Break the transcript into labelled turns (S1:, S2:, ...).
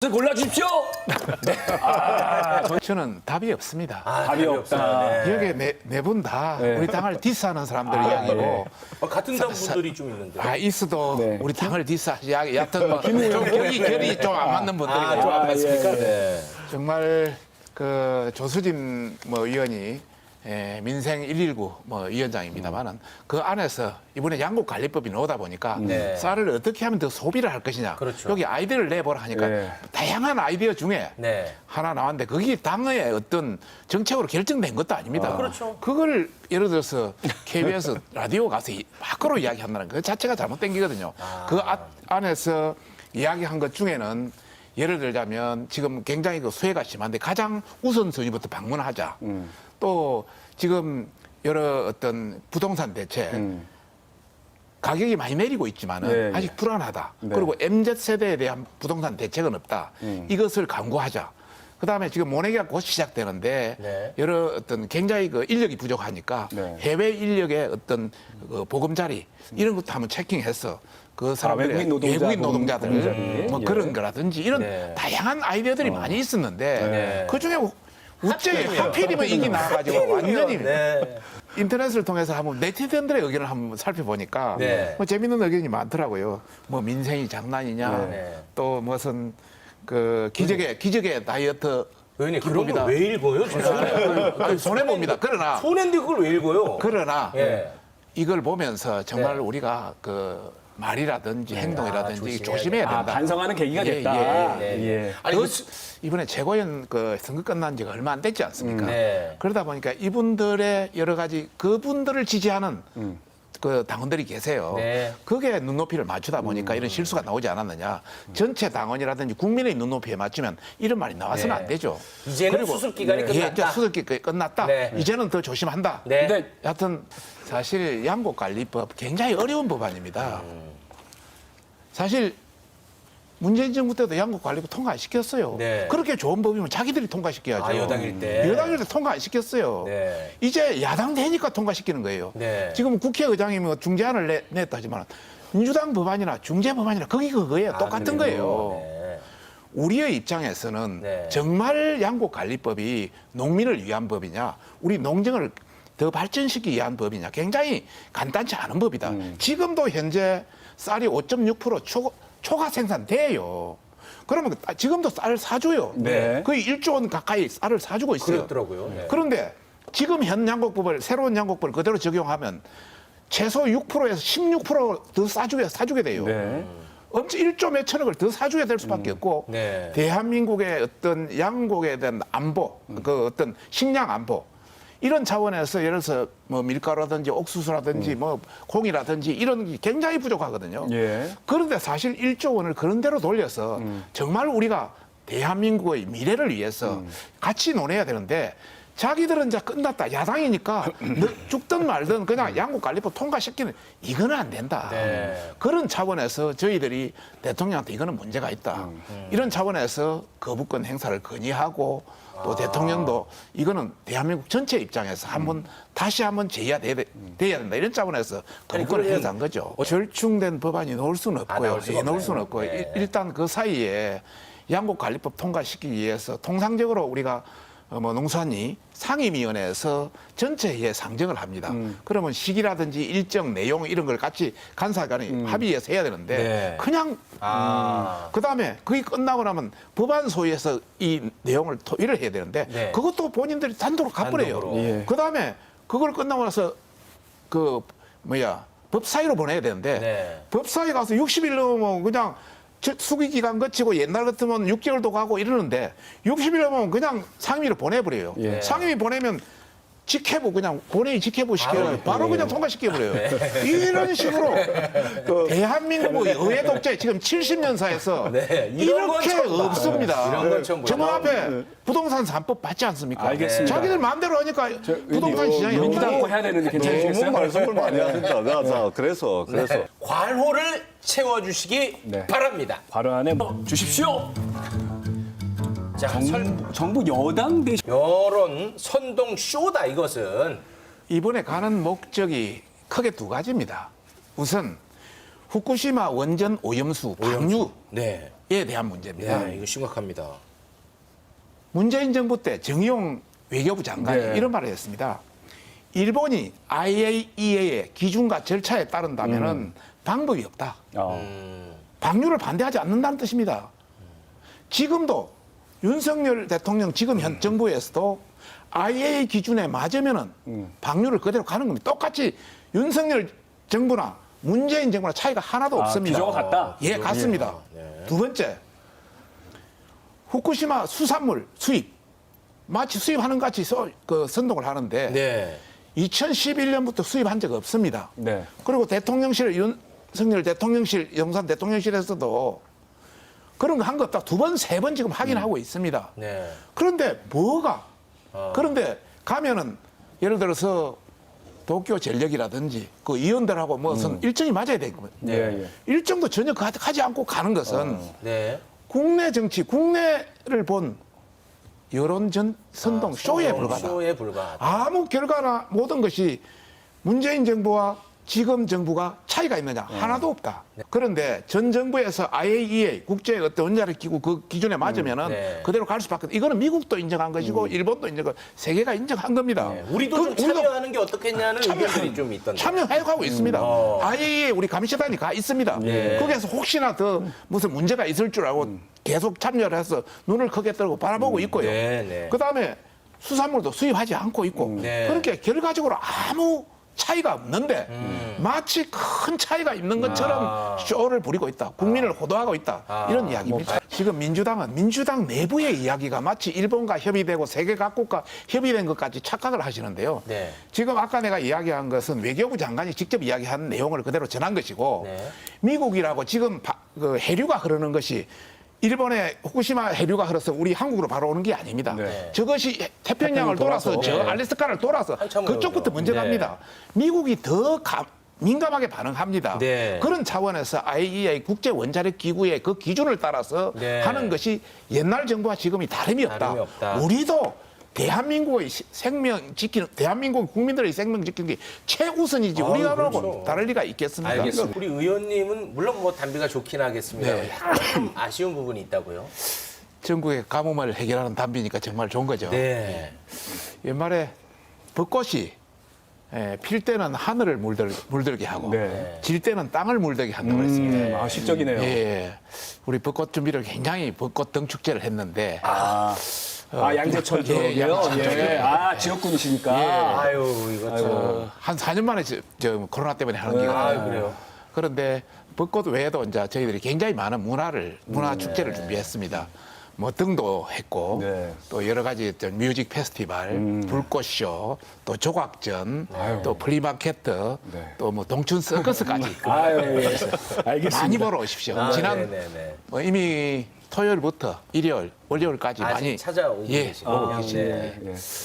S1: 아파트 골라주십시오.
S2: 저는 답이 없습니다.
S3: 답이 없다.
S1: 네.
S2: 여기 네 분 다
S3: 네.
S2: 우리 당을 디스하는 사람들 이야기고
S3: 네.
S1: 같은 당 분들이 좀 있는데.
S2: 있어도
S3: 네.
S2: 우리 당을 디스하시 여하튼 좀 결이 좀 안 맞는 분들이고
S1: 좀 안 맞습니까?
S3: 예.
S1: 네.
S2: 정말 그 조수진 의원이 민생 119 위원장입니다만은 그 안에서 이번에 양국관리법이 나오다 보니까
S1: 네.
S2: 쌀을 어떻게 하면 더 소비를 할 것이냐.
S1: 그렇죠.
S2: 여기 아이디어를 내보라 하니까
S3: 네.
S2: 다양한 아이디어 중에
S1: 네.
S2: 하나 나왔는데 그게 당의 어떤 정책으로 결정된 것도 아닙니다.
S1: 그렇죠.
S2: 그걸 예를 들어서 KBS 라디오 가서 밖으로 이야기한다는 그 자체가 잘못된 거거든요. 그 안에서 이야기한 것 중에는 예를 들자면 지금 굉장히 그 수혜가 심한데 가장 우선순위부터 방문하자. 또 지금 여러 어떤 부동산 대책 가격이 많이 내리고 있지만은
S3: 네,
S2: 아직 불안하다.
S3: 네.
S2: 그리고 MZ세대에 대한 부동산 대책은 없다. 이것을 강구하자. 그다음에 지금 모내기가 곧 시작되는데
S1: 네.
S2: 여러 어떤 굉장히 그 인력이 부족하니까
S3: 네.
S2: 해외 인력의 어떤 그 보금자리 이런 것도 한번 체킹해서 그 사람들의
S3: 외국인 노동자들.
S2: 뭐
S3: 예.
S2: 그런 거라든지 이런
S1: 네.
S2: 다양한 아이디어들이 많이 있었는데
S1: 네.
S2: 그 중에 우째 하필이면 이게 나와가지고 완전히
S1: 네.
S2: 인터넷을 통해서 한번 네티즌들의 의견을 한번 살펴보니까
S1: 네.
S2: 뭐 재밌는 의견이 많더라고요. 뭐 민생이 장난이냐,
S1: 네.
S2: 또 무슨 그 기적의 다이어트
S1: 의원님 그런
S2: 기법이다.
S1: 걸 왜 읽어요? 죄송해요.
S2: 손해 봅니다.
S1: 손해인데 그걸 왜 읽어요?
S2: 그러나
S1: 예.
S2: 이걸 보면서 정말
S1: 네.
S2: 우리가 그 말이라든지 행동이라든지
S1: 조심해야
S2: 조심해야 된다.
S3: 반성하는 계기가
S2: 예,
S3: 됐다.
S1: 예, 예.
S3: 예.
S1: 아니,
S2: 이번에 최고위원 그 선거 끝난 지가 얼마 안 됐지 않습니까?
S1: 네.
S2: 그러다 보니까 이분들의 여러 가지 그분들을 지지하는 그 당원들이 계세요.
S1: 네.
S2: 그게 눈높이를 맞추다 보니까 이런 실수가 나오지 않았느냐. 전체 당원이라든지 국민의 눈높이에 맞추면 이런 말이 나와서는
S1: 네.
S2: 안 되죠.
S1: 이제는 수습 기간이 끝났다.
S2: 예, 이제 수습 기간이 끝났다.
S1: 네.
S2: 이제는 더 조심한다.
S1: 네.
S3: 근데
S2: 여하튼 사실 양곡관리법 굉장히 어려운 법안입니다. 사실 문재인 정부 때도 양곡관리법 통과 안 시켰어요.
S1: 네.
S2: 그렇게 좋은 법이면 자기들이 통과시켜야죠.
S1: 아, 여당일 때.
S2: 여당일 때 통과 안 시켰어요.
S1: 네.
S2: 이제 야당 되니까 통과시키는 거예요.
S1: 네.
S2: 지금 국회의장이 뭐 중재안을 냈다 하지만 민주당 법안이나 중재 법안이나 거기 그거예요. 똑같은 거예요.
S1: 네.
S2: 우리의 입장에서는
S1: 네.
S2: 정말 양곡관리법이 농민을 위한 법이냐, 우리 농정을 더 발전시키기 위한 법이냐, 굉장히 간단치 않은 법이다. 지금도 현재 쌀이 5.6% 초과 생산돼요. 그러면 지금도 쌀을 사줘요.
S3: 네.
S2: 거의 1조 원 가까이 쌀을 사주고 있어요.
S1: 그렇더라고요. 네.
S2: 그런데 지금 현 양곡법을 새로운 양곡법을 그대로 적용하면 최소 6%에서 16%더 사주게 돼요.
S3: 네.
S2: 엄청 1조 몇천억을 더 사줘야 될 수밖에 없고
S1: 네.
S2: 대한민국의 어떤 양곡에 대한 안보, 그 어떤 식량 안보 이런 차원에서 예를 들어서 뭐 밀가루라든지 옥수수라든지 뭐 콩이라든지 이런 게 굉장히 부족하거든요.
S3: 예.
S2: 그런데 사실 1조 원을 그런 대로 돌려서 정말 우리가 대한민국의 미래를 위해서 같이 논해야 되는데 자기들은 이제 끝났다. 야당이니까 죽든 말든 그냥 양국관리법 통과시키는 이거는 안 된다.
S1: 네.
S2: 그런 차원에서 저희들이 대통령한테 이거는 문제가 있다. 이런 차원에서 거부권 행사를 건의하고 또 대통령도 이거는 대한민국 전체 입장에서 다시 한번 제의가 돼야 된다. 이런 차원에서 거부권을
S1: 그러면
S2: 행사한 거죠. 절충된 법안이 나올 수는 없고요.
S1: 나올 수가
S2: 나올 수는
S1: 없네요.
S2: 없고요.
S1: 네.
S2: 일단 그 사이에 양곡관리법 통과시키기 위해서 통상적으로 우리가 농수산이 상임위원회에서 전체에 상정을 합니다. 그러면 시기라든지 일정 내용 이런 걸 같이 간사간이 합의해서 해야 되는데
S1: 네.
S2: 그냥 그다음에 그게 끝나고 나면 법안 소위에서 이 내용을 토의를 해야 되는데
S1: 네.
S2: 그것도 본인들이 단독으로 갚으래요.
S1: 단독으로.
S3: 예.
S2: 그다음에 그걸 끝나고 나서 법사위로 보내야 되는데
S1: 네.
S2: 법사위 가서 60일 넘으면 그냥 수기 기간 거치고 옛날 같으면 6개월도 가고 이러는데 60일 넘으면 그냥 상임위로 보내버려요.
S3: 예.
S2: 상임위 보내면 직회부 그냥 본회의 직회부 시켜요. 바로 그냥 통과시켜버려요. 이런 식으로 대한민국의 의회 독재 지금 70년사에서
S1: 네, 이런 건
S2: 이렇게
S1: 처음 봐요.
S2: 없습니다.
S1: 이런 건 처음
S2: 정문
S1: 봐요.
S2: 앞에 부동산 3법 받지 않습니까?
S3: 알겠습니다.
S2: 자기들 마음대로 하니까 부동산 시장이
S3: 민주당 거 해야 되는데 괜찮으시겠어요?
S4: 너무 말씀을 많이 하신다. 자, 그래서.
S1: 관호를 채워주시기
S3: 네.
S1: 바랍니다.
S3: 발언안에
S1: 주십시오. 자,
S3: 정부 여당 대신
S1: 여론 선동 쇼다 이것은.
S2: 이번에 가는 목적이 크게 두 가지입니다. 우선 후쿠시마 원전 오염수 방류에
S1: 네.
S2: 대한 문제입니다.
S1: 네, 이거 심각합니다.
S2: 문재인 정부 때 정의용 외교부 장관이
S3: 네.
S2: 이런 말을 했습니다. 일본이 IAEA의 기준과 절차에 따른다면 방법이 없다. 방류를 반대하지 않는다는 뜻입니다. 지금도 윤석열 대통령 지금 현 정부에서도 IAEA 기준에 맞으면은 방류를 그대로 가는 겁니다. 똑같이 윤석열 정부나 문재인 정부나 차이가 하나도 없습니다.
S3: 기조가 같다?
S2: 예, 같습니다. 두 번째, 후쿠시마 수산물 수입 마치 수입하는 것 같이 선동을 하는데
S1: 네.
S2: 2011년부터 수입한 적 없습니다.
S3: 네.
S2: 그리고 대통령실 윤석열 대통령실 용산 대통령실에서도 그런 거 한 거 없다. 두 번, 세 번 지금 확인하고 있습니다.
S1: 네.
S2: 그런데 그런데 가면은 예를 들어서 도쿄 전력이라든지 그 의원들하고 무슨 일정이 맞아야 되거든요.
S3: 예.
S2: 일정도 전혀 하지 않고 가는 것은
S1: 네.
S2: 국내 정치, 국내를 본 여론 선동 쇼에 불과하다.
S1: 쇼에 불과하다.
S2: 아무 결과나 모든 것이 문재인 정부와 지금 정부가 차이가 있느냐? 하나도 없다. 그런데 전 정부에서 IAEA 국제 어떤 원자력 기구 그 기준에 맞으면은
S1: 네.
S2: 그대로 갈 수밖에. 이거는 미국도 인정한 것이고 일본도 인정하고 세계가 인정한 겁니다.
S1: 우리도 좀 참여하는 게 어떻겠냐는 의견들이 좀 있던데.
S2: 참여해가고 있습니다. IAEA 우리 감시단이 가 있습니다. 거기에서 혹시나 더 무슨 문제가 있을 줄 알고 계속 참여를 해서 눈을 크게 뜨고 바라보고 있고요.
S1: 네.
S2: 그다음에 수산물도 수입하지 않고 있고
S1: 네.
S2: 그렇게 결과적으로 아무 차이가 없는데 마치 큰 차이가 있는 것처럼 쇼를 부리고 있다. 국민을 호도하고 있다. 이런 이야기입니다. 지금 민주당은 민주당 내부의 이야기가 마치 일본과 협의되고 세계 각국과 협의된 것까지 착각을 하시는데요.
S1: 네.
S2: 지금 아까 내가 이야기한 것은 외교부 장관이 직접 이야기한 내용을 그대로 전한 것이고
S1: 네.
S2: 미국이라고 지금 그 해류가 흐르는 것이 일본의 후쿠시마 해류가 흘러서 우리 한국으로 바로 오는 게 아닙니다.
S3: 네.
S2: 저것이 태평양을 돌아서 저 알래스카를 돌아서
S1: 한참을
S2: 그쪽부터
S1: 오죠.
S2: 먼저
S1: 네.
S2: 갑니다. 미국이 더 민감하게 반응합니다.
S1: 네.
S2: 그런 차원에서 IAEA 국제 원자력 기구의 그 기준을 따라서
S1: 네.
S2: 하는 것이 옛날 정부와 지금이 다름이 없다.
S1: 다름이 없다.
S2: 우리도 대한민국의 생명 지키는 대한민국 국민들의 생명 지키는 게 최우선이지 우리나라하고
S1: 그렇죠.
S2: 다를 리가 있겠습니까?
S1: 알겠습니다. 우리 의원님은 물론 뭐 담배가 좋긴 하겠습니다.
S2: 네.
S1: 약간 아쉬운 부분이 있다고요?
S2: 전국의 가뭄을 해결하는 담비니까 정말 좋은 거죠.
S1: 네.
S2: 옛말에 벚꽃이 필 때는 하늘을 물들게 하고
S3: 네.
S2: 질 때는 땅을 물들게 한다고 했습니다.
S3: 시적이네요.
S2: 예, 우리 벚꽃 준비를 굉장히 벚꽃 등축제를 했는데
S3: 양재천
S2: 예,
S3: 쪽이요.
S2: 양재천 쪽이요.
S3: 지역군이시니까.
S1: 아유, 이거 참.
S2: 한 4년 만에 저 코로나 때문에 하는 거거든요.
S1: 아, 그래요?
S2: 그런데 벚꽃 외에도 이제 저희들이 굉장히 많은 문화 축제를 준비했습니다. 뭐 등도 했고
S3: 네.
S2: 또 여러 가지 어떤 뮤직 페스티벌, 불꽃쇼, 또 조각전, 또 플리마켓, 또 뭐 동춘 서커스까지
S3: 알겠습니다.
S2: 많이 보러 오십시오. 지난
S1: 네네네.
S2: 뭐 이미 토요일부터 일요일, 월요일까지
S1: 아직
S2: 많이
S1: 찾아오고
S2: 예,
S1: 계시고.
S2: 오고 계십니다.
S1: 네.
S3: 예.